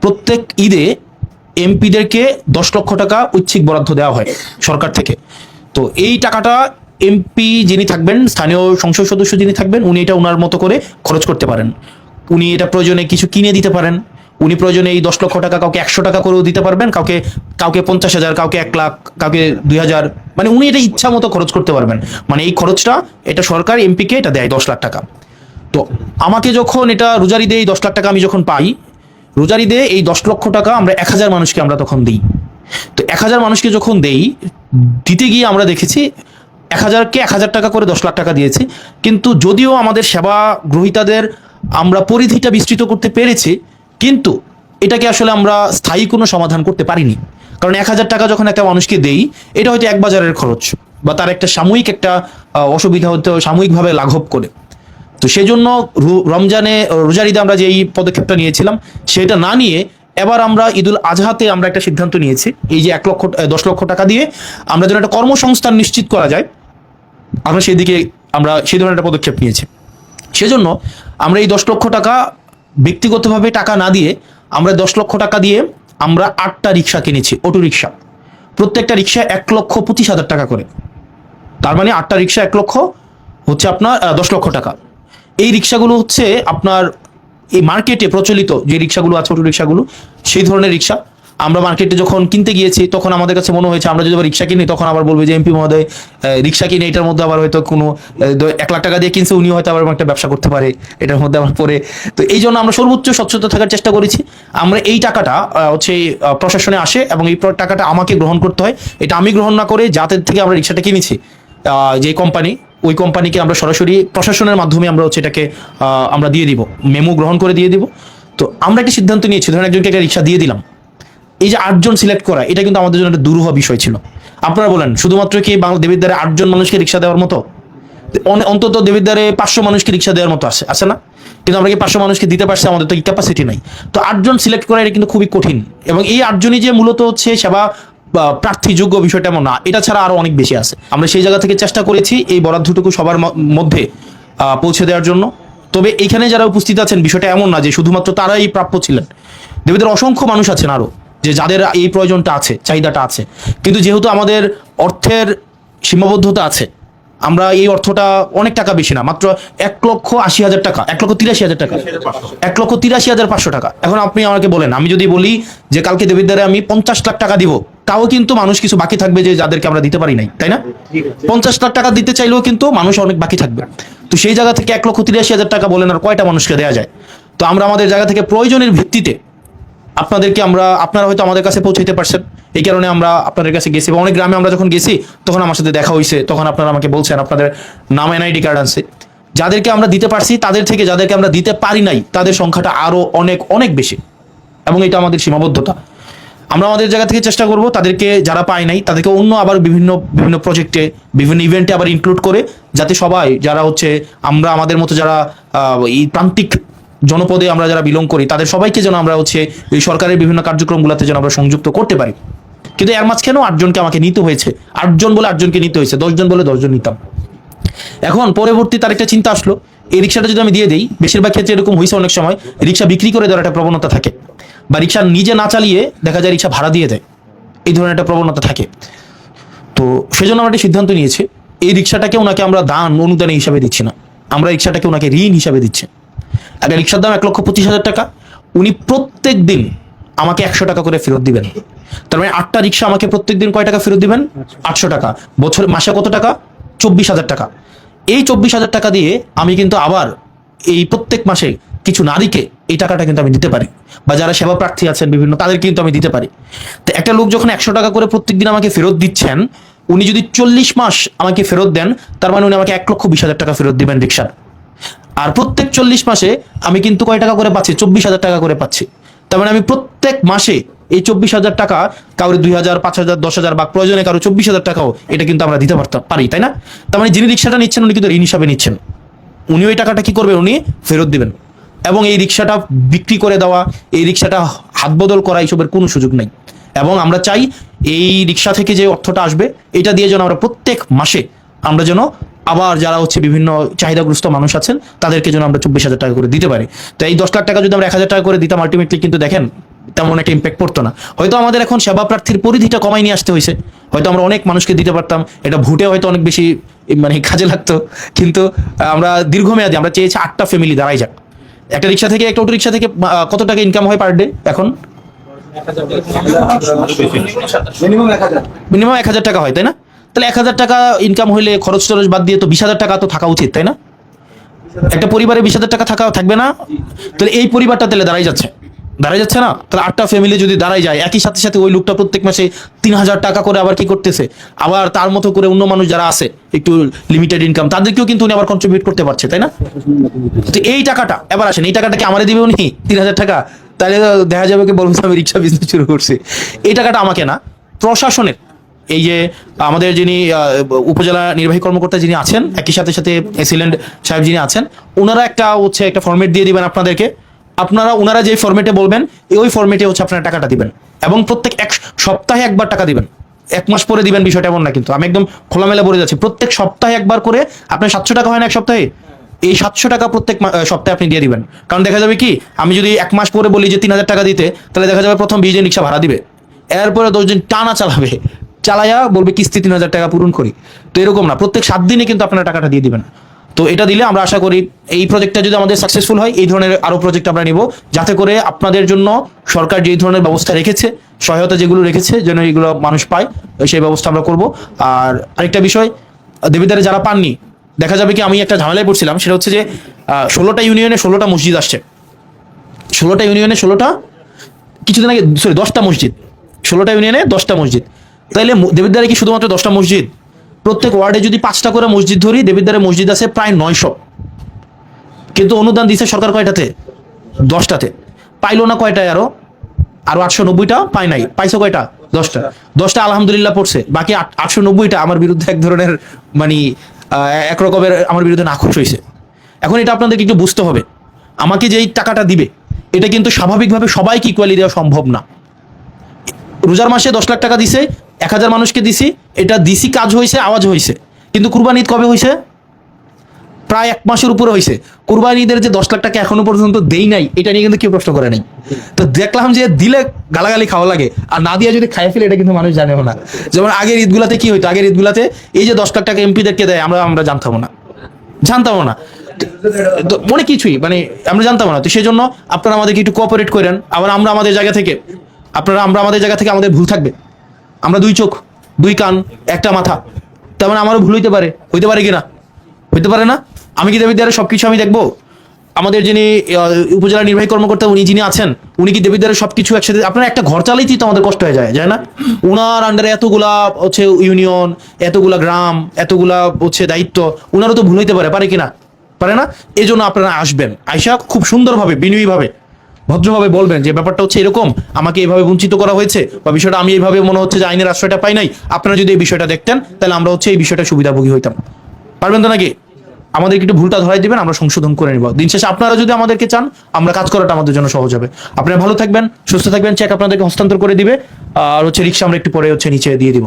প্রত্যেক ঈদে এমপিদেরকে 10 লক্ষ টাকা ঐচ্ছিক বরাদ্দ দেওয়া হয় সরকার থেকে। তো এই টাকাটা এমপি যিনি থাকবেন, স্থানীয় সংসদ সদস্য যিনি থাকবেন, উনি এটা ওনার মতো করে খরচ করতে পারেন। উনি এটা প্রয়োজনে কিছু কিনে দিতে পারেন। উনি প্রয়োজনে এই 10 লক্ষ টাকা কাউকে 100 টাকা করেও দিতে পারবেন, কাউকে কাউকে 50,000, কাউকে 1 লাখ, কাউকে 2,000, মানে উনি এটা ইচ্ছা মতো খরচ করতে পারবেন। মানে এই খরচটা এটা সরকার এমপিকে এটা দেয় 10 লাখ টাকা। তো আমাকে যখন এটা রোজার ঈদে এই 10 লাখ টাকা আমি যখন পাই, রোজার ঈদে এই 10 লক্ষ টাকা আমরা 1,000 মানুষকে আমরা তখন দিই। তো 1,000 মানুষকে যখন দেই, দিতে গিয়ে আমরা দেখেছি 1,000কে 1,000 টাকা করে 10 লাখ টাকা দিয়েছি। কিন্তু যদিও আমাদের সেবা গ্রহীতাদের আমরা পরিধিটা বিস্তৃত করতে পেরেছি, কিন্তু এটাকে আসলে আমরা স্থায়ী কোনো সমাধান করতে পারিনি। কারণ 1,000 টাকা যখন একটা মানুষকে দেই, এটা হয়তো এক বাজারের খরচ বা তার একটা সাময়িক একটা অসুবিধা হতে সাময়িকভাবে লাঘব করে। তো সেই জন্য রমজানে রোজার ঈদে আমরা যে এই পদক্ষেপটা নিয়েছিলাম, সেটা না নিয়ে এবার আমরা ঈদুল আজহাতে আমরা একটা সিদ্ধান্ত নিয়েছি, এই যে 10 লক্ষ টাকা দিয়ে আমরা যেন একটা কর্মসংস্থান নিশ্চিত করা যায়, আমরা সেই দিকে আমরা সেই ধরনের একটা পদক্ষেপ নিয়েছি। সেজন্য আমরা এই 10 লক্ষ টাকা ব্যক্তিগতভাবে টাকা না দিয়ে আমরা 10 লক্ষ টাকা দিয়ে আমরা 8টা রিক্সা কিনেছি, অটো রিক্সা। প্রত্যেকটা রিক্সা 1,25,000 টাকা করে। তার মানে 8টা রিক্সা 1 লক্ষ হচ্ছে আপনার 10 লক্ষ টাকা। এই রিক্সাগুলো হচ্ছে আপনার এই মার্কেটে প্রচলিত যে রিক্সাগুলো আছে, অটো রিক্সাগুলো, সেই ধরনের রিক্সা। আমরা মার্কেটে যখন কিনতে গিয়েছি তখন আমাদের কাছে মনে হয়েছে আমরা যদি আবার রিক্সা কিনি তখন আবার বলবে যে এমপি মহোদয় রিক্সা কিনে এটার মধ্যে আবার হয়তো কোনো 1 লাখ টাকা দিয়ে কিনছে, উনিও হয়তো আবার একটা ব্যবসা করতে পারে এটার মধ্যে আবার পরে। তো এই জন্য আমরা সর্বোচ্চ স্বচ্ছতা থাকার চেষ্টা করেছি। আমরা এই টাকাটা হচ্ছে প্রশাসনে আসে এবং এই টাকাটা আমাকে গ্রহণ করতে হয়। এটা আমি গ্রহণ না করে যাদের থেকে আমরা রিক্সাটা কিনেছি, যে কোম্পানি, ওই কোম্পানিকে আমরা সরাসরি প্রশাসনের মাধ্যমে আমরা হচ্ছে এটাকে আমরা দিয়ে দিব, মেমো গ্রহণ করে দিয়ে দিব। তো আমরা একটা সিদ্ধান্ত নিয়েছি, ধরেন একজনকে একটা রিক্সা দিয়ে দিলাম, এই যে 8 জন সিলেক্ট করা, এটা কিন্তু আমাদের জন্য একটা দুরূহ বিষয় ছিল। আপনারা বলেন শুধুমাত্র কি দেবিদ্বারে 8 জন মানুষকে রিক্সা দেওয়ার মতো? অন্তত দেবিদ্বারে 500 মানুষকে রিক্সা দেওয়ার মতো আছে না? কিন্তু আমরা কি 500 মানুষকে দিতে পারছি? আমাদের তো ক্যাপাসিটি নাই। তো 8 জন সিলেক্ট করা এটা কিন্তু খুবই কঠিন। এবং এই 8 জনই যে মূলত হচ্ছে সেবা প্রার্থী যোগ্য বিষয়টা এমন না, এটা ছাড়া আরো অনেক বেশি আছে। আমরা সেই জায়গা থেকে চেষ্টা করেছি এই বরাদ্দটুকু সবার মধ্যে পৌঁছে দেওয়ার জন্য। তবে এখানে যারা উপস্থিত আছেন, বিষয়টা এমন না যে শুধুমাত্র তারাই প্রাপ্য ছিলেন। দেবীদের অসংখ্য মানুষ আছেন আরো, যে যাদের এই প্রয়োজনটা আছে, চাহিদাটা আছে। কিন্তু যেহেতু আমাদের অর্থের সীমাবদ্ধতা আছে, আমরা এই অর্থটা অনেক টাকা বেশি না, মাত্র 1,80,000 টাকা, 1,83,000 টাকা, 1,83,500 টাকা। এখন আপনি আমাকে বলেন, আমি যদি বলি যে কালকে দেবিদ্বারে আমি 50 লাখ টাকা দিব, তাও কিন্তু মানুষ কিছু বাকি থাকবে যে যাদেরকে আমরা দিতে পারি নাই, তাই না? 50 লাখ টাকা দিতে চাইলেও কিন্তু মানুষ অনেক বাকি থাকবে। তো সেই জায়গা থেকে 1,83,000 টাকা বলেন আর কয়টা মানুষকে দেওয়া যায়? তো আমরা আমাদের জায়গা থেকে প্রয়োজনের ভিত্তিতে আপনাদেরকে আপনারা হয়তো আমাদের কাছে পৌঁছাইতে পারছেন, এই কারণে আমরা আপনাদের কাছে গেছি। এবং অনেক গ্রামে আমরা যখন গেছি তখন আমার সাথে দেখা হয়েছে, তখন আপনারা আমাকে বলছেন আপনাদের নাম এনআইডি কার্ড আছে। যাদেরকে আমরা দিতে পারছি তাদের থেকে যাদেরকে আমরা দিতে পারি নাই তাদের সংখ্যাটা আরো অনেক অনেক বেশি, এবং এটা আমাদের সীমাবদ্ধতা। আমরা আমাদের জায়গা থেকে চেষ্টা করব তাদেরকে, যারা পায় নাই তাদেরকে অন্য আবার বিভিন্ন বিভিন্ন প্রজেক্টে, বিভিন্ন ইভেন্টে আবার ইনক্লুড করে, যাতে সবাই যারা হচ্ছে আমরা আমাদের মতো যারা এই প্রান্তিক জনপদে আমরা যারা বিলং করি তাদের সবাইকে যেন আমরা হচ্ছে এই সরকারের বিভিন্ন কার্যক্রমগুলোতে যেন আমরা সংযুক্ত করতে পারি। কিন্তু এর মাঝখানেও 8 জনকে আমাকে নিতে হয়েছে, 8 জন বলে 8 জনকে নিতে হয়েছে, 10 জন বলে 10 জন নিতাম। এখন পরবর্তী তার একটা চিন্তা আসলো, এই রিক্সাটা যদি আমি দিয়ে দিই, বেশিরভাগ ক্ষেত্রে এরকম হয়েছে অনেক সময় রিক্সা বিক্রি করে দেওয়ার একটা প্রবণতা থাকে, বা রিক্সা নিজে না চালিয়ে দেখা যায় রিক্সা ভাড়া দিয়ে দেয়, এই ধরনের একটা প্রবণতা থাকে। তো সেজন্য আমরা একটা সিদ্ধান্ত নিয়েছি, এই রিক্সাটাকে ওনাকে আমরা দান অনুদানে হিসাবে দিচ্ছি না, আমরা রিক্সাটাকে ওনাকে ঋণ হিসাবে দিচ্ছি। একটা রিক্সার দাম 1,25,000 টাকা, উনি প্রত্যেক দিন আমাকে 100 টাকা করে ফেরত দিবেন। তার মানে 8টা রিক্সা আমাকে প্রত্যেক দিন কয় টাকা ফেরত দিবেন? 800 টাকা। বছর মাসে কত টাকা? 24,000 টাকা। এই 24,000 টাকা দিয়ে আমি কিন্তু আবার এই প্রত্যেক মাসে কিছু নারীকে এই টাকাটা কিন্তু আমি দিতে পারি, বা যারা সেবা প্রার্থী আছেন বিভিন্ন, তাদের কিন্তু আমি দিতে পারি। তো একটা লোক যখন 100 টাকা করে প্রত্যেকদিন আমাকে ফেরত দিচ্ছেন, উনি যদি 40 মাস আমাকে ফেরত দেন, তার মানে উনি আমাকে 1,20,000 টাকা ফেরত দিবেন রিক্সার। আর প্রত্যেক 40 মাসে আমি কিন্তু কয় টাকা করে পাচ্ছি? 24,000 টাকা করে পাচ্ছি। তার মানে আমি প্রত্যেক মাসে এই 24,000 টাকা, কারো 2,000, 5,000, 10,000 বা প্রয়োজনে কারো 24,000 টাকাও এটা কিন্তু আমরা দিতে পারি, তাই না? তার মানে যিনি রিক্সাটা নিচ্ছেন উনি কিন্তু ঋণ হিসাবে নিচ্ছেন, উনি ওই টাকাটা কি করবেন? উনি ফেরত দিবেন। এবং এই রিক্সাটা বিক্রি করে দেওয়া, এই রিক্সাটা হাত বদল করা, এইসবের কোনো সুযোগ নেই। এবং আমরা চাই এই রিক্সা থেকে যে অর্থটা আসবে এটা দিয়ে যেন আমরা প্রত্যেক মাসে আমরা যেন আবার যারা হচ্ছে বিভিন্ন চাহিদাগ্রস্ত মানুষ আছেন তাদেরকে যেন আমরা 24,000 টাকা করে দিতে পারি। তো এই 10 লাখ টাকা যদি আমরা 1,000 টাকা করে দিতাম, আলটিমেটলি কিন্তু দেখেন তেমন একটা ইম্প্যাক্ট পড়তো না। হয়তো আমাদের এখন সেবা প্রার্থীর পরিধিটা কমাই নিয়ে আসতে হয়েছে, হয়তো আমরা অনেক মানুষকে দিতে পারতাম, এটা ভোটে হয়তো অনেক বেশি মানে কাজে লাগতো, কিন্তু আমরা দীর্ঘমেয়াদী আমরা চেয়েছি 8টা ফ্যামিলি দাঁড়াই যাক। একটা রিক্সা থেকে, একটা অটো রিক্সা থেকে কত টাকা ইনকাম হয় পার ডে এখন? মিনিমাম 1,000 টাকা হয়, তাই না? তাহলে 1,000 টাকা ইনকাম হইলে খরচ টরচ বাদ দিয়ে তো 20,000 টাকা তো থাকা উচিত, তাই না? একটা পরিবারে 20,000 টাকা থাকবে না? তাহলে এই পরিবারটা তাহলে দাঁড়াই যাচ্ছে না? তাহলে 8টা ফ্যামিলি যদি দাঁড়াই যায়, একই সাথে সাথে ওই লোকটা প্রত্যেক মাসে 3,000 টাকা করে আবার কি করতেছে, আবার তার মতো করে অন্য মানুষ যারা আছে একটু লিমিটেড ইনকাম, তাদেরকেও কিন্তু উনি আবার কন্ট্রিবিউট করতে পারছে, তাই না? তো এই টাকাটা এবার আসেন, এই টাকাটা কি আমারে দিবে উনি 3,000 টাকা? তাহলে দেখা যাবে কি বলবো আমি রিক্সা বিজনেস শুরু করছি। এই টাকাটা আমাকে না, প্রশাসনের, এই যে আমাদের যিনি উপজেলা নির্বাহী কর্মকর্তা যিনি আছেন, একই সাথে সাথে এসিলেন্ট সাহেব যিনি আছেন, ওনারা একটা ফরম্যাট দিয়ে দিবেন আপনাদেরকে। ওনারা যে ফরম্যাটে বলবেন ওই ফরম্যাটে আপনারা টাকাটা দিবেন, এবং প্রত্যেক এক সপ্তাহে একবার টাকা দিবেন। 1 মাস পরে দিবেন বিষয়টা এমন না, কিন্তু আমি একদম খোলামেলা বলে যাচ্ছি, প্রত্যেক সপ্তাহে একবার করে। আপনার 700 টাকা হয় না এক সপ্তাহে? এই 700 টাকা প্রত্যেক সপ্তাহে আপনি দিয়ে দিবেন। কারণ দেখা যাবে কি, আমি যদি 1 মাস পরে বলি যে 3,000 টাকা দিতে, তাহলে দেখা যাবে প্রথম 20 দিন রিক্সা ভাড়া দিবে, এরপরে 10 দিন টানা চালাইয়া বলবে কিস্তি 3,000 টাকা পূরণ করি। তো এরকম না, প্রত্যেক 7 দিনে কিন্তু আপনারা টাকাটা দিয়ে দিবেন। তো এটা দিলে আমরা আশা করি এই প্রজেক্টটা যদি আমাদের সাকসেসফুল হয়, এই ধরনের আরো প্রজেক্ট আমরা নিব, যাতে করে আপনাদের জন্য সরকার যেই ধরনের ব্যবস্থা রেখেছে, সহায়তা যেগুলো রেখেছে, যেন এগুলো মানুষ পায়, সেই ব্যবস্থা আমরা করব। আর আরেকটা বিষয়, দেবিদ্বারে যারা পাননি, দেখা যাবে কি আমি একটা ঝামেলায় পড়ছিলাম, সেটা হচ্ছে যে 16টা ইউনিয়নে 16টা মসজিদ আসছে, 16টা ইউনিয়নে 16টা, কিছুদিন আগে 10টা মসজিদ, 16টা ইউনিয়নে 10টা মসজিদ। তাইলে দেবিদ্বারে কি শুধুমাত্র 10টা মসজিদ? প্রত্যেক ওয়ার্ডে যদি 5টা করে মসজিদ ধরি, দেবিদ্বারে মসজিদ আছে প্রায় 900, কিন্তু অনুদান দিচ্ছে সরকার কয়টাতে? 10টাতে। পাইলো না কয়টায়? আরো 890টা পায় নাই। পাইছো কয়টা? 10টা আলহামদুলিল্লাহ পড়ছে, বাকি 890টা আমার বিরুদ্ধে এক ধরনের মানে একরকমের আমার বিরুদ্ধে নাখোশ হয়েছে। এখন এটা আপনাদেরকে একটু বুঝতে হবে, আমাকে যেই টাকাটা দিবে, এটা কিন্তু স্বাভাবিকভাবে সবাইকে ইকুয়ালি দেওয়া সম্ভব না। রোজার মাসে 10 লাখ টাকা দিছে, 1,000 মানুষকে দিছি, এটা দিছি, কাজ হয়েছে, আওয়াজ হয়েছে। কিন্তু কুরবানি ঈদ কবে হয়েছে? প্রায় 1 মাসের উপরে হয়েছে। কুরবানি ঈদের যে 10 লাখ টাকা এখনো পর্যন্ত দেই নাই, এটা নিয়ে কিন্তু কেউ প্রশ্ন করে নাই। তো দেখলাম যে দিলে গালাগালি খাওয়া লাগে, আর না দিয়ে যদি খাইয়ে ফেলে, এটা কিন্তু মানুষ জানেও না। যেমন আগের ঈদগুলাতে কি হইতো, আগের ঈদগুলাতে এই যে 10 লাখ টাকা এমপিদেরকে দেয়, আমরা জানতাম না। তো অনেক কিছুই মানে আমরা জানতাম না। তো সেই জন্য আপনারা আমাদেরকে একটু কোঅপারেট করেন। আবার আমরা আমাদের জায়গা থেকে আমাদের ভুল থাকবে। আমরা 2 চোখ, 2 কান, একটা মাথা, তেমন আমারও ভুল হইতে পারে কিনা? হইতে পারে না? আমি কি দেবিদ্বারের সবকিছু আমি দেখবো? আমাদের যিনি উপজেলা নির্বাহী কর্মকর্তা উনি যিনি আছেন, উনি কি দেবিদ্বারের সবকিছু একসাথে? আপনার একটা ঘর চালাইতেই তো আমাদের কষ্ট হয়ে যায় না? উনার আন্ডারে এতগুলা ইউনিয়ন, এতগুলা গ্রাম, এতগুলা দায়িত্ব, উনারও তো ভুল হইতে পারে কিনা? পারে না? এই জন্য আপনারা আসবেন, আইসা খুব সুন্দরভাবে, বিনয়ীভাবে, ভদ্রভাবে বলবেন যে ব্যাপারটা হচ্ছে এরকম, আমাকে এইভাবে বঞ্চিত করা হয়েছে, বা বিষয়টা আমি এইভাবে মনে হচ্ছে যে আইনের আশ্রয়টা পাই নাই। আপনারা যদি এই বিষয়টা দেখতেন, তাহলে আমরা এই বিষয়টা সুবিধাভোগী হইতাম। পারবেন তো নাকি? আমাদেরকে একটু ভুলটা ধরাই দিবেন, আমরা সংশোধন করে নিব। দিন শেষে আপনারা যদি আমাদেরকে চান, আমরা কাজ করাটা আমাদের জন্য সহজ হবে। আপনারা ভালো থাকবেন, সুস্থ থাকবেন, চেক আপনাদেরকে হস্তান্তর করে দিবে। আর রিক্সা আমরা একটু পরে নিচে দিয়ে দিব।